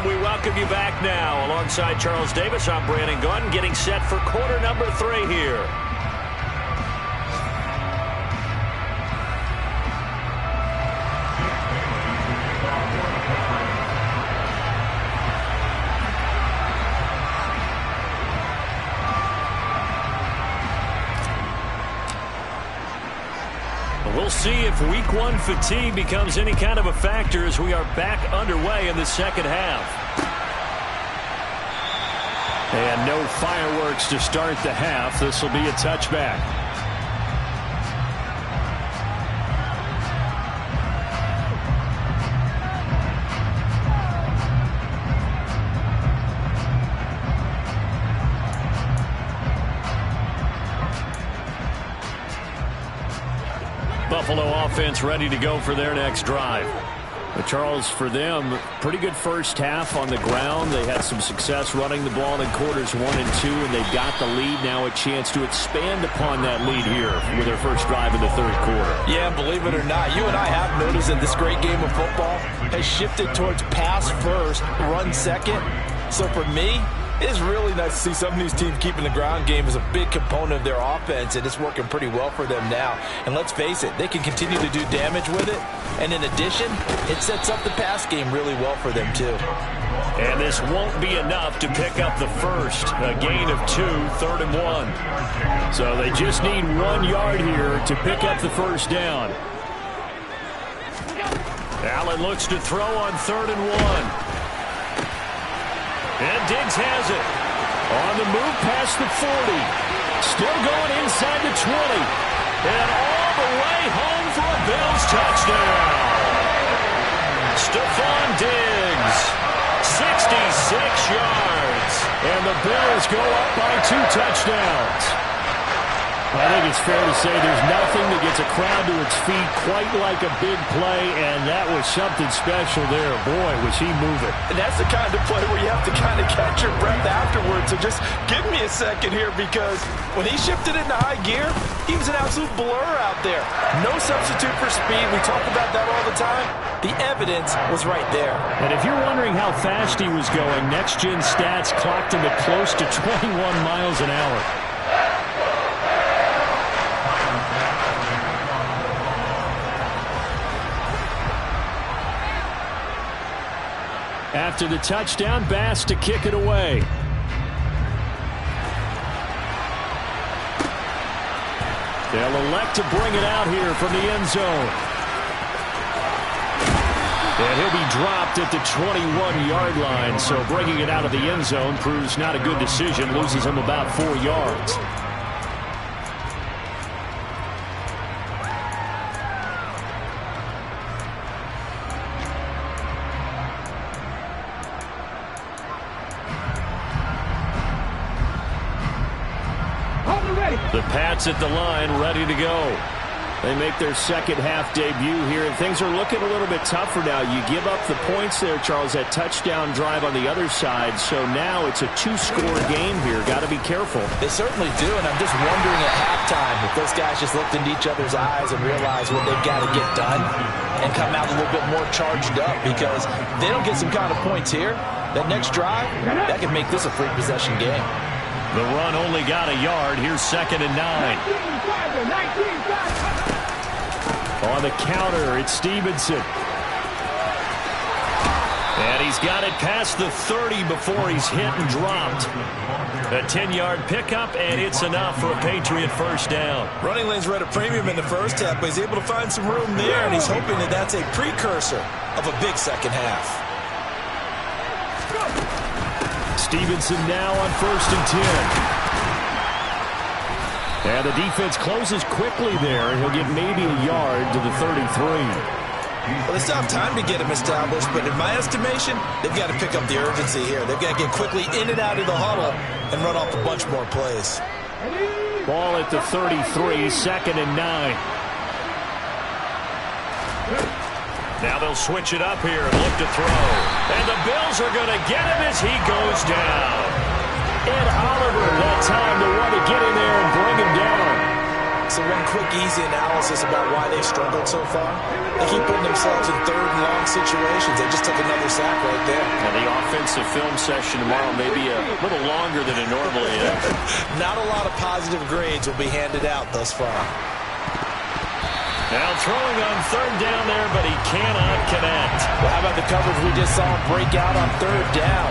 And we welcome you back now. Alongside Charles Davis, I'm Brandon Gunn, getting set for quarter number 3 here. We'll see if week 1 fatigue becomes any kind of a factor as we are back underway in the second half. And no fireworks to start the half. This will be a touchback. Buffalo offense ready to go for their next drive. But Charles, for them, pretty good first half on the ground. They had some success running the ball in quarters 1 and 2, and they've got the lead now, a chance to expand upon that lead here with their first drive in the third quarter. Yeah, believe it or not, you and I have noticed that this great game of football has shifted towards pass first, run second. So for me, it is really nice to see some of these teams keeping the ground game as a big component of their offense, and it's working pretty well for them now. And let's face it, they can continue to do damage with it. And in addition, it sets up the pass game really well for them too. And this won't be enough to pick up the first. A gain of 2, 3rd and 1. So they just need 1 yard here to pick up the first down. Allen looks to throw on 3rd and 1. And Diggs has it. On the move past the 40. Still going inside the 20. And all the way home for a Bills touchdown. Stephon Diggs. 66 yards. And the Bills go up by 2 touchdowns. I think it's fair to say there's nothing that gets a crowd to its feet quite like a big play, and that was something special there. Boy, was he moving. And that's the kind of play where you have to kind of catch your breath afterwards. So just give me a second here, because when he shifted into high gear, he was an absolute blur out there. No substitute for speed. We talk about that all the time. The evidence was right there. And if you're wondering how fast he was going, Next Gen Stats clocked him at close to 21 miles an hour. After the touchdown, Bass to kick it away. They'll elect to bring it out here from the end zone. And he'll be dropped at the 21-yard line, so bringing it out of the end zone proves not a good decision, loses him about 4 yards. The Pats at the line, ready to go. They make their second half debut here, and things are looking a little bit tougher now. You give up the points there, Charles, that touchdown drive on the other side, so now it's a 2-score game here. Got to be careful. They certainly do, and I'm just wondering at halftime if those guys just looked into each other's eyes and realized what they've got to get done and come out a little bit more charged up, because if they don't get some kind of points here, that next drive, that could make this a free possession game. The run only got a yard. Here's 2nd and 9. On the counter, it's Stevenson. And he's got it past the 30 before he's hit and dropped. A 10-yard pickup, and it's enough for a Patriot first down. Running lanes were at a premium in the first half, but he's able to find some room there, and he's hoping that that's a precursor of a big second half. Stevenson now on 1st and 10. And the defense closes quickly there, and he'll get maybe a yard to the 33. Well, they still have time to get him established, but in my estimation, they've got to pick up the urgency here. They've got to get quickly in and out of the huddle and run off a bunch more plays. Ball at the 33, 2nd and 9. Now they'll switch it up here and look to throw. And the Bills are going to get him as he goes down. Ed Oliver that time to want to get in there and bring him down. So one quick, easy analysis about why they struggled so far. They keep putting themselves in 3rd and long situations. They just took another sack right there. And the offensive film session tomorrow may be a little longer than it normally is. Not a lot of positive grades will be handed out thus far. Now throwing on third down there, but he cannot connect. Well, how about the coverage we just saw him break out on third down?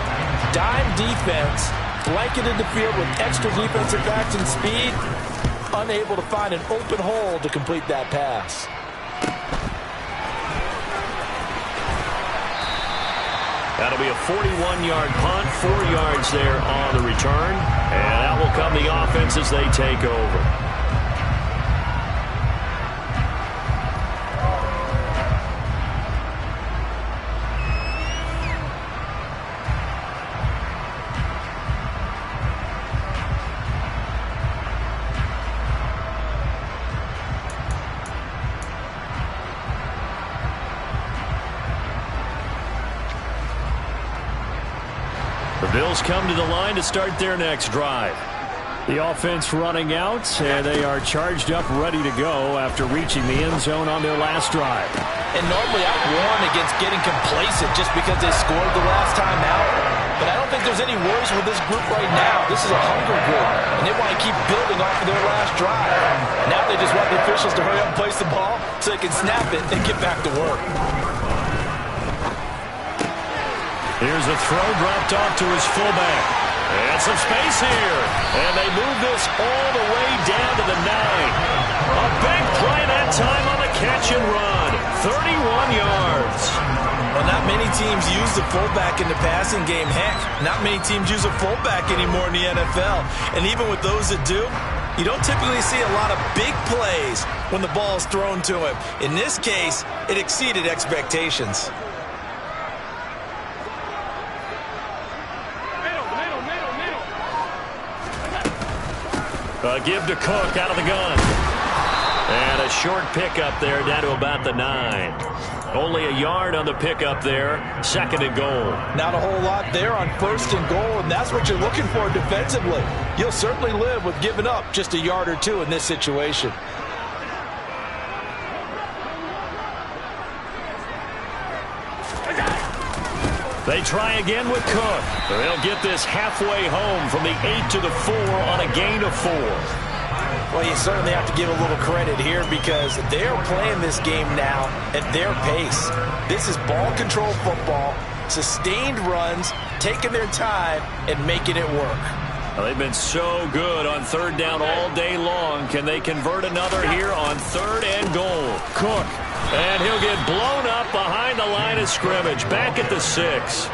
Dime defense, blanketed the field with extra defensive backs and speed, unable to find an open hole to complete that pass. That'll be a 41-yard punt, 4 yards there on the return. And that will come the offense as they take over. Bills come to the line to start their next drive. The offense running out, and they are charged up, ready to go after reaching the end zone on their last drive. And normally I warn against getting complacent just because they scored the last time out. But I don't think there's any worries with this group right now. This is a hunger group, and they want to keep building off of their last drive. Now they just want the officials to hurry up and place the ball so they can snap it and get back to work. Here's a throw dropped off to his fullback. And some space here. And they move this all the way down to the 9. A big play that time on the catch and run. 31 yards. Well, not many teams use the fullback in the passing game. Heck, not many teams use a fullback anymore in the NFL. And even with those that do, you don't typically see a lot of big plays when the ball is thrown to him. In this case, it exceeded expectations. Give to Cook out of the gun. And a short pickup there down to about the 9. Only a yard on the pickup there. 2nd and goal. Not a whole lot there on 1st and goal, and that's what you're looking for defensively. You'll certainly live with giving up just a yard or two in this situation. They try again with Cook. They'll get this halfway home from the 8 to the 4 on a gain of 4. Well, you certainly have to give a little credit here because they're playing this game now at their pace. This is ball control football, sustained runs, taking their time, and making it work. Well, they've been so good on third down all day long. Can they convert another here on 3rd and goal? Cook. And he'll get blown up behind the line of scrimmage. Back at the 6.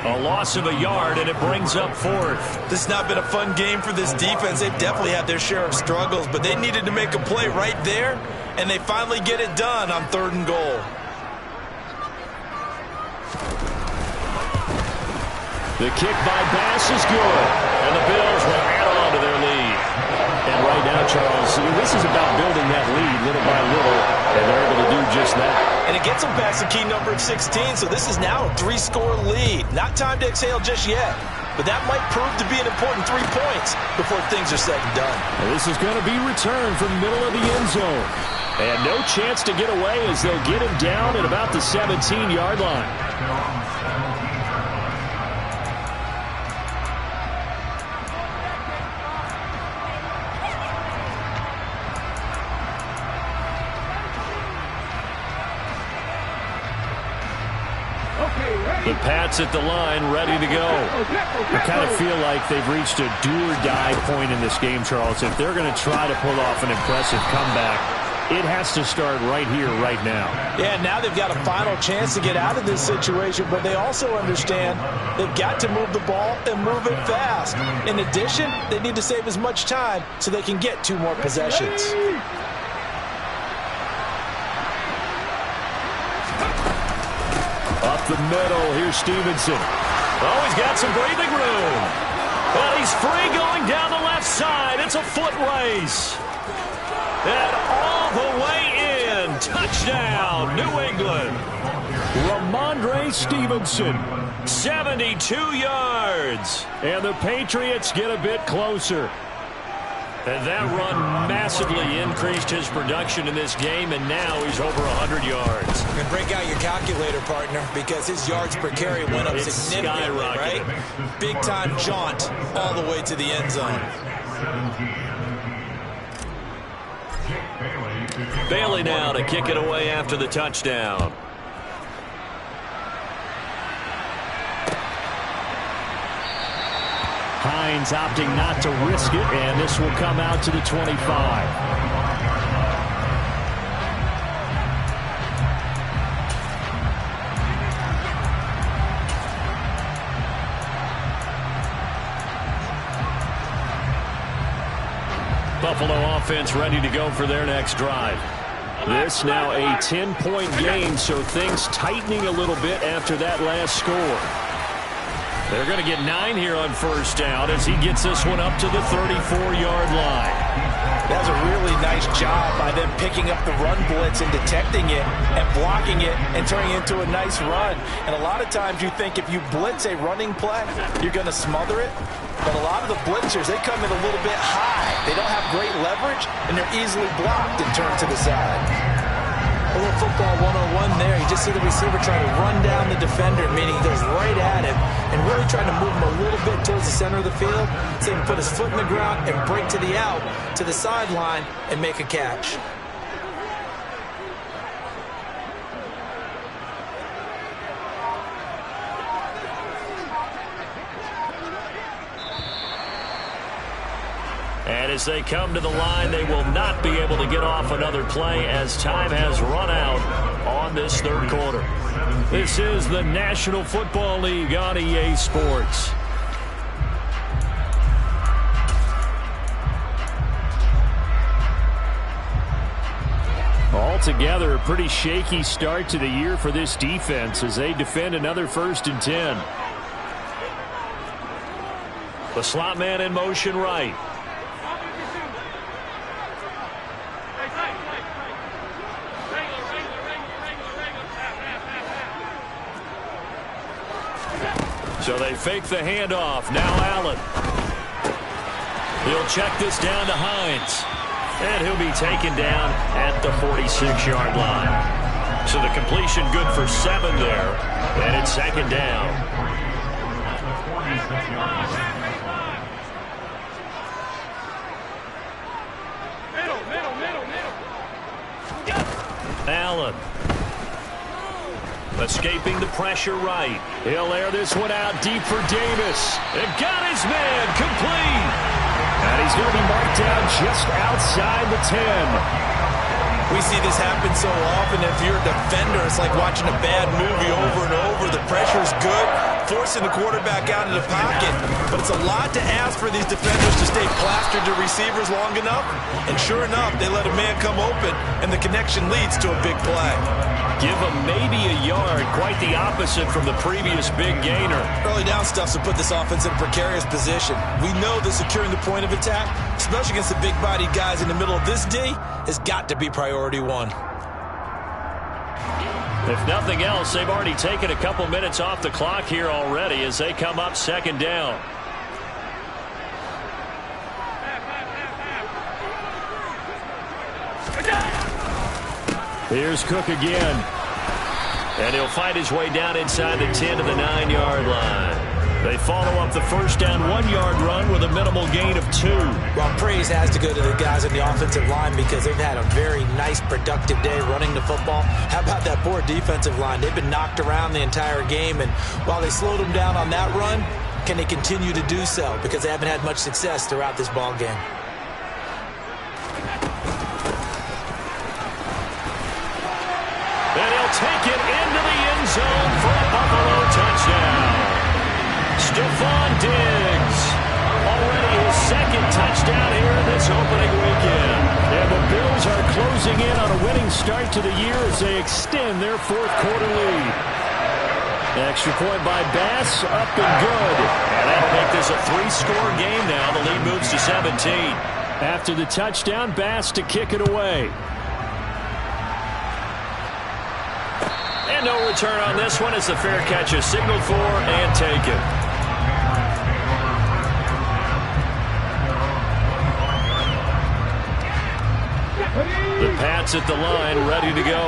A loss of a yard, and it brings up 4th. This has not been a fun game for this defense. They've definitely had their share of struggles, but they needed to make a play right there, and they finally get it done on 3rd and goal. The kick by Bass is good, and the Bills will add on to their lead. And right now, Charles, this is about building that lead little by little, and they're able to do just that. And it gets them past the key number of 16, so this is now a 3-score lead. Not time to exhale just yet, but that might prove to be an important 3 points before things are said and done. And this is going to be returned from the middle of the end zone. And no chance to get away as they'll get him down at about the 17-yard line. The Pats at the line, ready to go. I kind of feel like they've reached a do-or-die point in this game, Charles. If they're going to try to pull off an impressive comeback, it has to start right here, right now. Yeah, now they've got a final chance to get out of this situation, but they also understand they've got to move the ball and move it fast. In addition, they need to save as much time so they can get 2 more possessions. Up the middle, here's Stevenson. Oh, he's got some breathing room. And he's free going down the left side. It's a foot race. And all the way in. Touchdown, New England. Ramondre Stevenson, 72 yards. And the Patriots get a bit closer. And that run massively increased his production in this game, and now he's over 100 yards. And break out your calculator, partner, because his yards per carry went up significantly, right? Big-time jaunt all the way to the end zone. Bailey now to kick it away after the touchdown. Hines opting not to risk it, and this will come out to the 25. Buffalo offense ready to go for their next drive. This now a 10-point game, so things tightening a little bit after that last score. They're going to get 9 here on first down as he gets this one up to the 34-yard line. That's a really nice job by them picking up the run blitz and detecting it and blocking it and turning it into a nice run. And a lot of times you think if you blitz a running play, you're going to smother it. But a lot of the blitzers, they come in a little bit high. They don't have great leverage, and they're easily blocked and turned to the side. A little football 101 there. You just see the receiver trying to run down the defender, meaning he goes right at him and really trying to move him a little bit towards the center of the field so he can put his foot in the ground and break to the out, to the sideline, and make a catch. And as they come to the line, they will not be able to get off another play as time has run out on this third quarter. This is the National Football League on EA Sports. Altogether, a pretty shaky start to the year for this defense as they defend another 1st and 10. The slot man in motion right. So they fake the handoff. Now Allen. He'll check this down to Hines. And he'll be taken down at the 46-yard line. So the completion good for 7 there. And it's 2nd down. Allen. Escaping the pressure right. He'll air this one out deep for Davis. And got his man complete. And he's going to be marked down just outside the 10. We see this happen so often. If you're a defender, it's like watching a bad movie over and over. The pressure's good, forcing the quarterback out of the pocket. But it's a lot to ask for these defenders to stay plastered to receivers long enough. And sure enough, they let a man come open, and the connection leads to a big play. Give him maybe a yard, quite the opposite from the previous big gainer. Early down stuff's to put this offense in a precarious position. We know that securing the point of attack, especially against the big-bodied guys in the middle of this D, has got to be priority 1. If nothing else, they've already taken a couple minutes off the clock here already as they come up 2nd down. Here's Cook again. And he'll fight his way down inside the 10 to the 9-yard line. They follow up the first down 1-yard run with a minimal gain of 2. Well, praise has to go to the guys on the offensive line because they've had a very nice, productive day running the football. How about that poor defensive line? They've been knocked around the entire game, and while they slowed them down on that run, can they continue to do so? Because they haven't had much success throughout this ball game. And he'll take it into the end zone for a Buffalo touchdown. Stephon Diggs, already his 2nd touchdown here in this opening weekend. And the Bills are closing in on a winning start to the year as they extend their 4th quarter lead. Extra point by Bass, up and good. And that'll make this a 3-score game now. The lead moves to 17. After the touchdown, Bass to kick it away. And no return on this one as the fair catch is signaled for and taken. The Pats at the line, ready to go.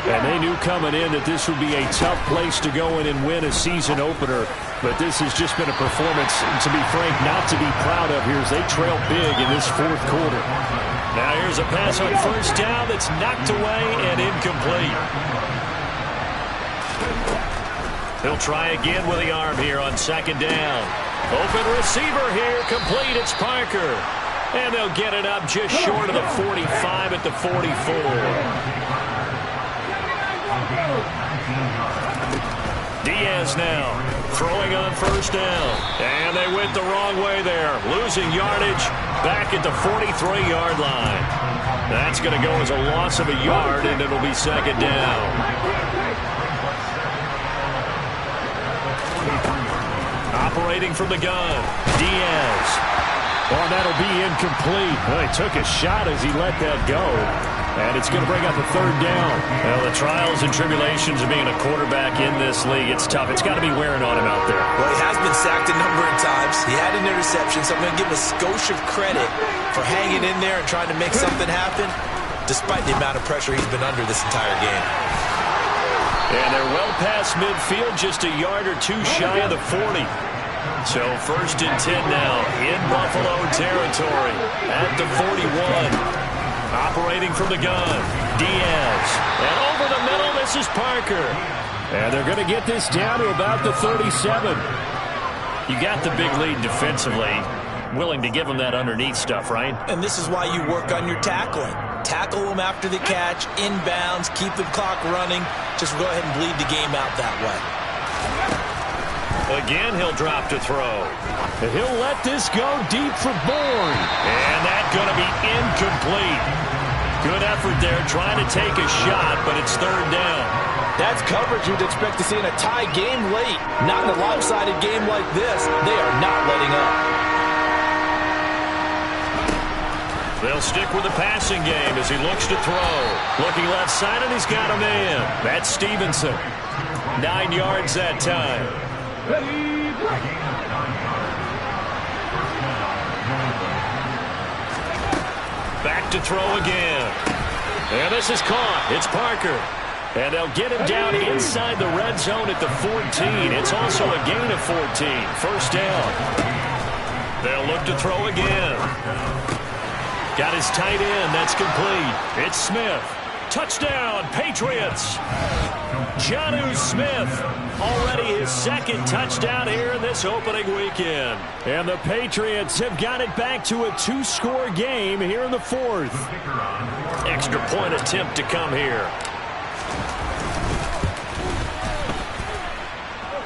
And they knew coming in that this would be a tough place to go in and win a season opener. But this has just been a performance, to be frank, not to be proud of here as they trail big in this fourth quarter. Now here's a pass on first down that's knocked away and incomplete. He'll try again with the arm here on second down. Open receiver here, complete. It's Parker. And they'll get it up just short of the 45 at the 44. Diaz now throwing on first down. And they went the wrong way there. Losing yardage back at the 43-yard line. That's going to go as a loss of a yard, and it'll be second down. Operating from the gun, Diaz. Oh, that'll be incomplete. Well, he took a shot as he let that go. And it's going to bring up a third down. Well, the trials and tribulations of being a quarterback in this league, it's tough. It's got to be wearing on him out there. Well, he has been sacked a number of times. He had an interception, so I'm going to give him a skosh of credit for hanging in there and trying to make something happen, despite the amount of pressure he's been under this entire game. And they're well past midfield, just a yard or two shy of the 40. So first and 10 now in Buffalo territory at the 41. Operating from the gun, Diaz. And over the middle, this is Parker. And they're going to get this down to about the 37. You got the big lead defensively. Willing to give them that underneath stuff, right? And this is why you work on your tackling. Tackle them after the catch, inbounds, keep the clock running. Just go ahead and bleed the game out that way. Again, he'll drop to throw. And he'll let this go deep for Bourne. And that's going to be incomplete. Good effort there, trying to take a shot, but it's third down. That's coverage you'd expect to see in a tie game late. Not in a lopsided game like this. They are not letting up. They'll stick with the passing game as he looks to throw. Looking left side, and he's got a man. That's Stevenson. 9 yards that time. Back to throw again. And this is caught. It's Parker. And they'll get him down inside the red zone at the 14. It's also a gain of 14. First down. They'll look to throw again. Got his tight end. That's complete. It's Smith. Touchdown, Patriots. Jonnu Smith, already his second touchdown here in this opening weekend. And the Patriots have got it back to a 2-score game here in the fourth. Extra point attempt to come here.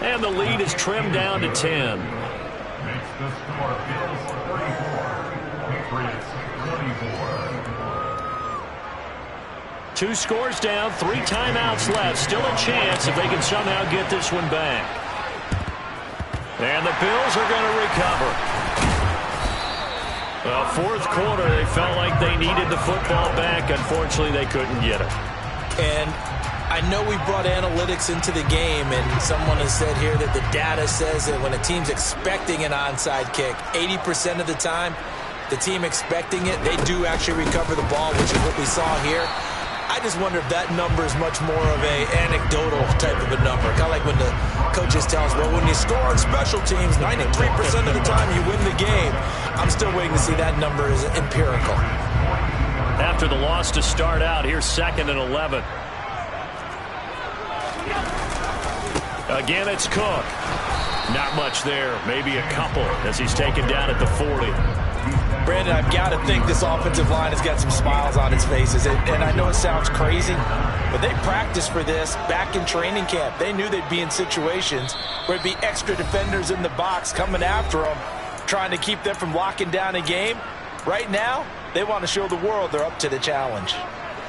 And the lead is trimmed down to 10. Makes the score Bills 34, Patriots 24. 2 scores down, 3 timeouts left. Still a chance if they can somehow get this one back. And the Bills are going to recover. Well, fourth quarter, they felt like they needed the football back. Unfortunately, they couldn't get it. And I know we brought analytics into the game, and someone has said here that the data says that when a team's expecting an onside kick, 80% of the time, the team expecting it, they do actually recover the ball, which is what we saw here. I just wonder if that number is much more of a anecdotal type of a number. Kind of like when the coaches tell us, well, when you score on special teams, 93% of the time you win the game. I'm still waiting to see that number is empirical. After the loss to start out, here's 2nd and 11. Again, it's Cook. Not much there. Maybe a couple as he's taken down at the 40. Brandon, I've got to think this offensive line has got some smiles on its faces. And I know it sounds crazy, but they practiced for this back in training camp. They knew they'd be in situations where it'd be extra defenders in the box coming after them, trying to keep them from locking down a game. Right now, they want to show the world they're up to the challenge.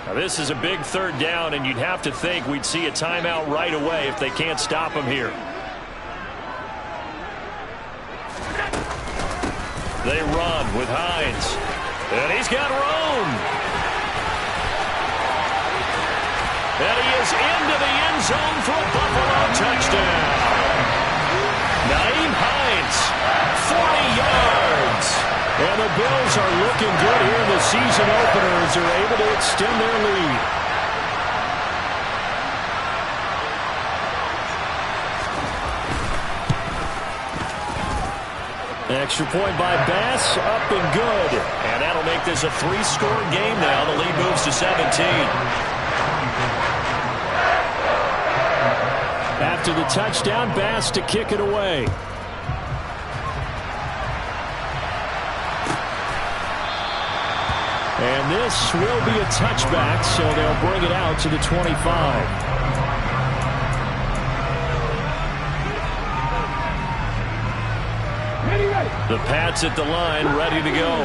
Now, this is a big third down, and you'd have to think we'd see a timeout right away if they can't stop him here. They run with Hines. And he's got Roan. And he is into the end zone for a Buffalo touchdown. Nyheim Hines, 40 yards. And the the Bills are looking good here in the season opener as they're able to extend their lead. Extra point by Bass, up and good. And that'll make this a 3-score game now. The lead moves to 17. After the touchdown, Bass to kick it away. And this will be a touchback, so they'll bring it out to the 25. The Pats at the line, ready to go.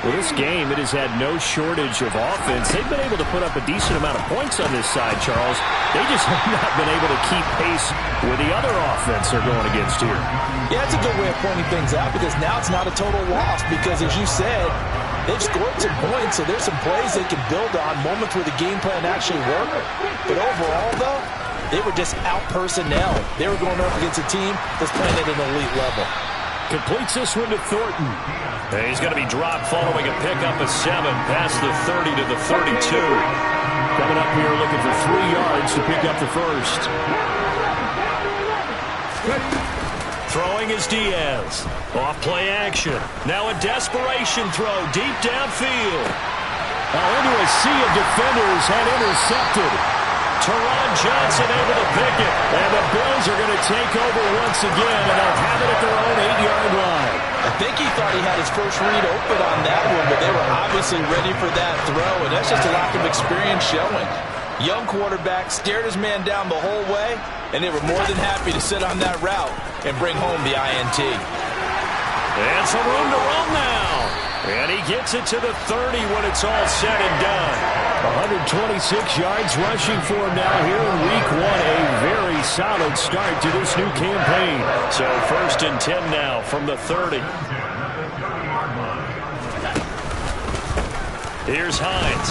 Well, this game, it has had no shortage of offense. They've been able to put up a decent amount of points on this side, Charles. They just have not been able to keep pace with the other offense they're going against here. Yeah, it's a good way of pointing things out because now it's not a total loss because, as you said, they've scored some points, so there's some plays they can build on, moments where the game plan actually worked. But overall, though, they were just out-personnel. They were going up against a team that's playing at an elite level. Completes this one to Thornton. And he's going to be dropped following a pickup of 7 past the 30 to the 32. Coming up here looking for 3 yards to pick up the first. Throwing is Diaz. Off play action. Now a desperation throw deep downfield. Into a sea of defenders had intercepted. Teron Johnson able to pick it. And the Bills are going to take over once again, and they'll have it at their own 8-yard line. I think he thought he had his first read open on that one, but they were obviously ready for that throw, and that's just a lack of experience showing. Young quarterback stared his man down the whole way, and they were more than happy to sit on that route and bring home the INT. And some room to run now. And he gets it to the 30 when it's all said and done. 126 yards rushing for him now here in week 1. A very solid start to this new campaign. So 1st and 10 now from the 30. Here's Hines.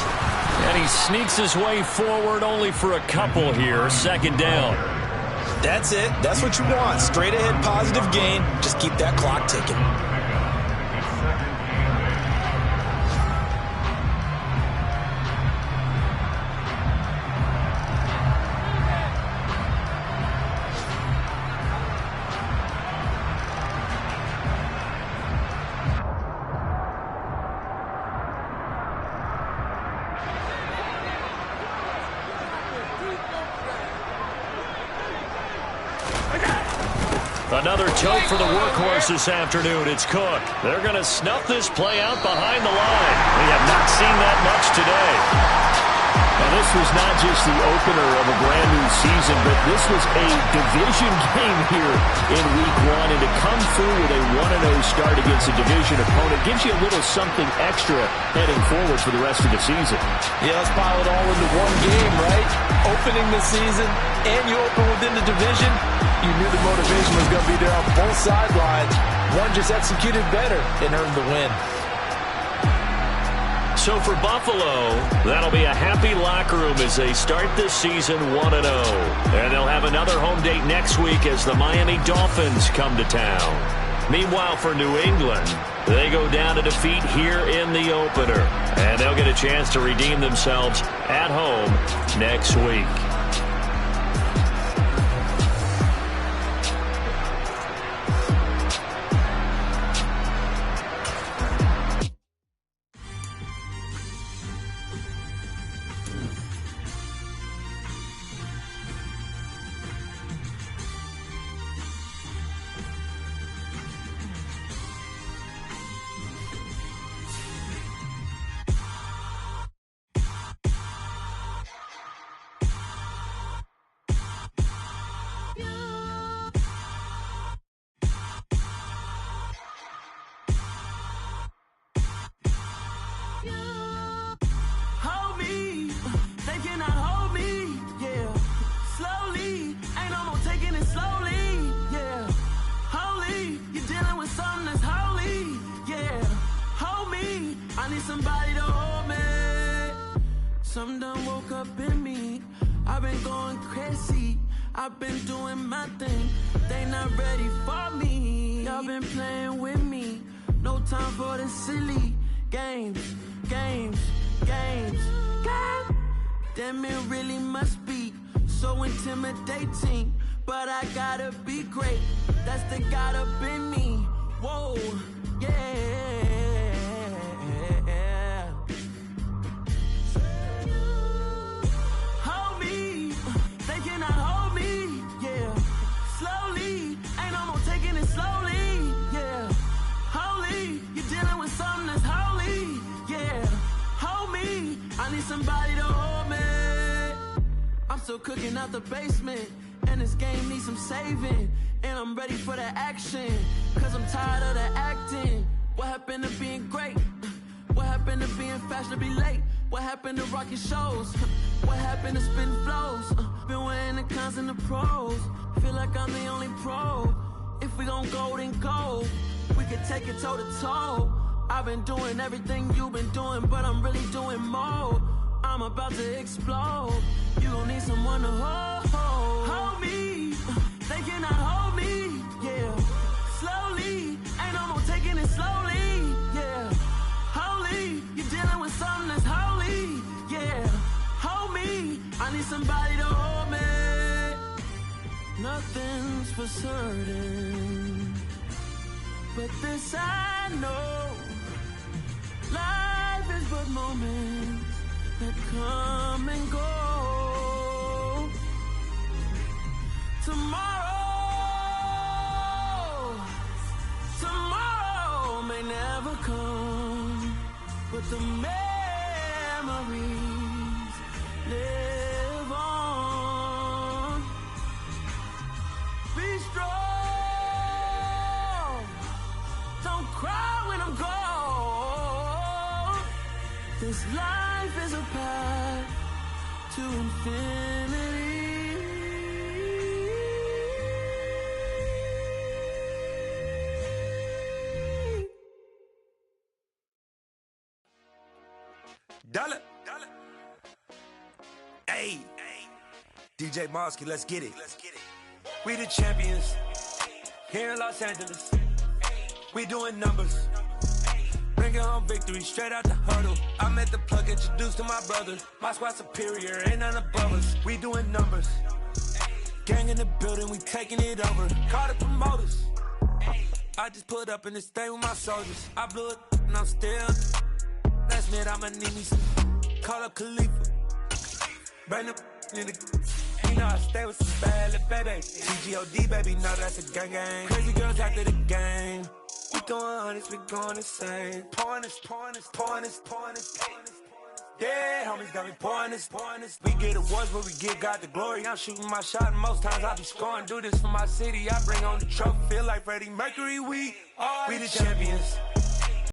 And he sneaks his way forward only for a couple here. 2nd down. That's it. That's what you want. Straight ahead positive gain. Just keep that clock ticking. Another tote for the workhorse this afternoon. It's Cook. They're going to snuff this play out behind the line. We have not seen that much today. Now, this was not just the opener of a brand-new season, but this was a division game here in week 1. And to come through with a 1-0 start against a division opponent gives you a little something extra heading forward for the rest of the season. Yeah, let's pile it all into one game, right? Opening the season, and you open within the division. You knew the motivation was going to be there on both sidelines. One just executed better and earned the win. So for Buffalo, that'll be a happy locker room as they start this season 1-0. And they'll have another home date next week as the Miami Dolphins come to town. Meanwhile, for New England, they go down to defeat here in the opener. And they'll get a chance to redeem themselves at home next week. Somebody to hold me. Some done woke up in me. I've been going crazy. I've been doing my thing. They not ready for me. Y'all been playing with me. No time for the silly games. God damn, it really must be so intimidating. But I gotta be great. That's the God up in me. Whoa, yeah. Hold me, they cannot hold me, yeah. Slowly, ain't no more taking it slowly, yeah. Holy, you're dealing with something that's holy, yeah. Hold me, I need somebody to hold me. I'm still cooking out the basement, and this game needs some saving. And I'm ready for the action, cause I'm tired of the acting. What happened to being great? What happened to being fashionably late? What happened to rocking shows? What happened to spin flows? Been wearing the cons and the pros. Feel like I'm the only pro. If we gon' go, then go. We could take it toe to toe. I've been doing everything you've been doing, but I'm really doing more. I'm about to explode. You gon' need someone to hold me. They cannot hold me, yeah. Slowly, ain't no more taking it slowly, yeah. Holy, you're dealing with something that's holy, yeah. Hold me, I need somebody to hold me. Nothing's for certain, but this I know. Life is but moments that come and go. Tomorrow may never come, but the memories live on. Be strong, don't cry when I'm gone. This life is a path to infinity. Dollar. Hey, DJ Mosky, let's get it. We the champions here in Los Angeles. We doing numbers. Bringing home victory straight out the huddle. I met the plug, introduced to my brother. My squad superior, ain't none above us. We doing numbers. Gang in the building, we taking it over. Call the promoters. I just put up in this thing with my soldiers. I blew it and I'm still. Last minute I'ma need me some. Call up Khalifa. Bring up in the. You know I stay with some bad little baby. TGOD baby, no that's a gang gang. Crazy girls after the game. We going honest, we going insane. Pouring this. Yeah, homies got me pouring this. We get awards, but we give God the glory. I'm shooting my shot, and most times I be scoring. Do this for my city, I bring on the trophy. Feel like Freddie Mercury, we the champions.